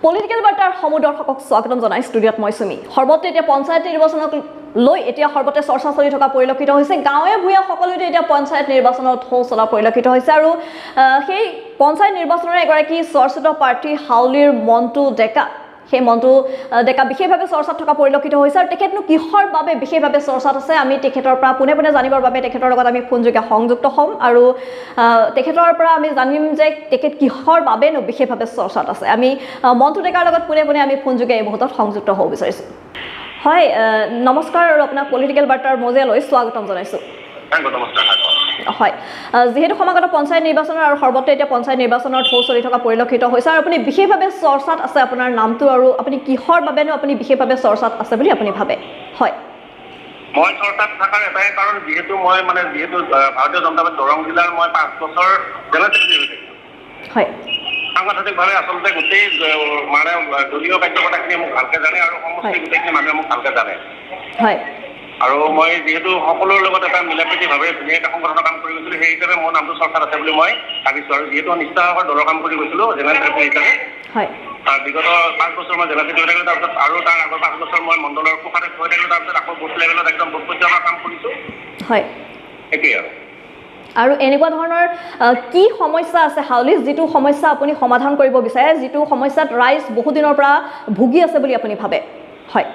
political বাৰ্তাৰ সমুদৰ্শকক স্বাগতম জনাই ষ্টুডিঅ'ত মই সুমি সৰ্বতে এতিয়া পঞ্চায়ত নিৰ্বাচনক লৈ এতিয়া সৰ্বতে চৰ্চা চলি থকা পৰিলক্ষিত হৈছে গাঁৱে ভূঞা সকলোতে এতিয়া পঞ্চায়ত নিৰ্বাচনত ঢৌ চলা পৰিলক্ষিত হৈছে আৰু সেই পঞ্চায়ত নিৰ্বাচনৰ এগৰাকী চৰ্চিত প্ৰাৰ্থী হাউলিৰ মন্টু ডেকা সেই মন্টু ডেকা বিশেষভাৱে চৰ্চাত থকা পৰিলক্ষিত হৈছে আৰু তেখেতনো কিহৰ বাবে বিশেষভাৱে চৰ্চাত আছে আমি তেখেতৰ পৰা পোনে পোনে জানিবৰ বাবে তেখেতৰ লগত আমি ফোনযোগে সংযুক্ত হ'ম আৰু তেখেতৰ পৰা আমি জানিম যে তেখেত কিহৰ বাবেনো বিশেষভাৱে চৰ্চাত আছে আমি মন্টু ডেকাৰ লগত পোনে পোনে আমি ফোনযোগে এই মুহূৰ্তত সংযুক্ত হ'ব বিচাৰিছোঁ হয় নমস্কাৰ আৰু আপোনাক পলিটিক্যাল বাৰ্তাৰ মজিয়ালৈ স্বাগতম জনাইছোঁ হয় যেহেতু সমাগত পঞ্চায়ত নিৰ্বাচনৰ আৰু সৰ্বতে এতিয়া পঞ্চায়ত নিৰ্বাচনৰ ঢৌ চলি থকা পৰিলক্ষিত হৈছে আৰু আপুনি বিশেষভাৱে চৰ্চাত আছে আপোনাৰ নামটো আৰু আপুনি কিহৰ বাবেনো আপুনি বিশেষভাৱে চৰ্চাত আছে বুলি আপুনি ভাবে হয় মই চৰ্চাত থকাৰ এটাই কাৰণ যেহেতু ভাৰতীয় জনতা পাৰ্টি দৰং জিলাৰ মই 5 বছৰ জেলা চেক্ৰেটাৰী হয় সাংগঠনিকভাৱে আচলতে গোটেই মানে দলীয় কাৰ্যকৰ্তাখিনি মোক ভালকৈ জানে আৰু সমষ্টি গোটেইখিনি মানুহে মোক ভালকৈ জানে হয় আৰু মই যেহেতু সকলোৰ লগত এটা মিলাপ্ৰীতিভাৱে ধুনীয়াকৈ সংগঠনৰ কাম কৰি গৈছিলোঁ সেই হিচাপে মোৰ নামটো চৰ্চাত আছে বুলি মই ভাবিছোঁ আৰু যিহেতু নিষ্ঠাভাৱে দলৰ কাম কৰি গৈছিলোঁ জেনেৰেল চেক্ৰেটাৰী হিচাপে হয় বিগত 5 বছৰ মই জেলা চেক্ৰেটাৰী থাকিলোঁ তাৰপিছত আৰু তাৰ আগৰ 5 বছৰ মই মণ্ডলৰ কোষাধ্যক্ষ হৈ থাকিলোঁ তাৰপিছত আকৌ বুথ লেভেলত একদম বুথ পৰ্যায়ৰ কাম কৰিছোঁ হয় সেইটোৱেই আৰু এনেকুৱা ধৰণৰ কি সমস্যা আছে হাউলিত যিটো সমস্যা আপুনি সমাধান কৰিব বিচাৰে যিটো সমস্যাত ৰাইজ বহু দিনৰ পৰা ভুগি আছে বুলি আপুনি ভাবে হয়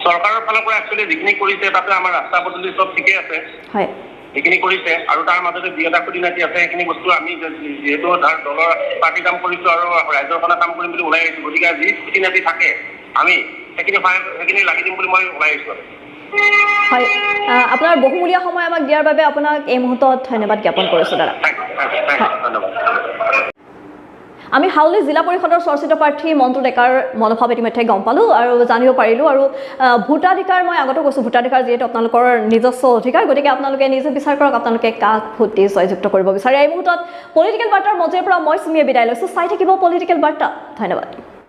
চৰকাৰৰ ফালৰ পৰা একচুৱেলি যিখিনি কৰিছে তাতে আমাৰ ৰাস্তা পদূলি চব ঠিকে আছে হয় সেইখিনি কৰিছে আৰু তাৰ মাজতে যি এটা খুঁটিনাটি আছে সেইখিনি বস্তু আমি যিহেতু তাৰ দলৰ পাৰ্টি কাম কৰিছোঁ আৰু ৰাইজৰ কাৰণে কাম কৰিম বুলি ওলাই আহিছোঁ গতিকে যি খুঁটিনাটি থাকে আমি সেইখিনি লাগি দিম বুলি মই ওলাই আহিছোঁ হয় আপোনাৰ বহুমূলীয়া সময় আমাক দিয়াৰ বাবে আপোনাক এই মুহূৰ্তত ধন্যবাদ জ্ঞাপন কৰিছোঁ দাদা ধন্যবাদ আমি হাউলি জিলা পৰিষদৰ চৰ্চিত প্ৰাৰ্থী মন্টু ডেকাৰ মনোভাৱ ইতিমধ্যে গম পালোঁ আৰু জানিব পাৰিলোঁ আৰু ভোটাধিকাৰ মই আগতো কৈছোঁ ভোটাধিকাৰ যিহেতু আপোনালোকৰ নিজস্ব অধিকাৰ গতিকে আপোনালোকে নিজে বিচাৰ কৰক আপোনালোকে কাক ভোট দি জয়যুক্ত কৰিব বিচাৰে এই মুহূৰ্তত পলিটিক্যাল বাৰ্তাৰ মজিয়াৰ পৰা মই সুমিয়ে বিদায় লৈছোঁ চাই থাকিব পলিটিক্যাল বাৰ্তা ধন্যবাদ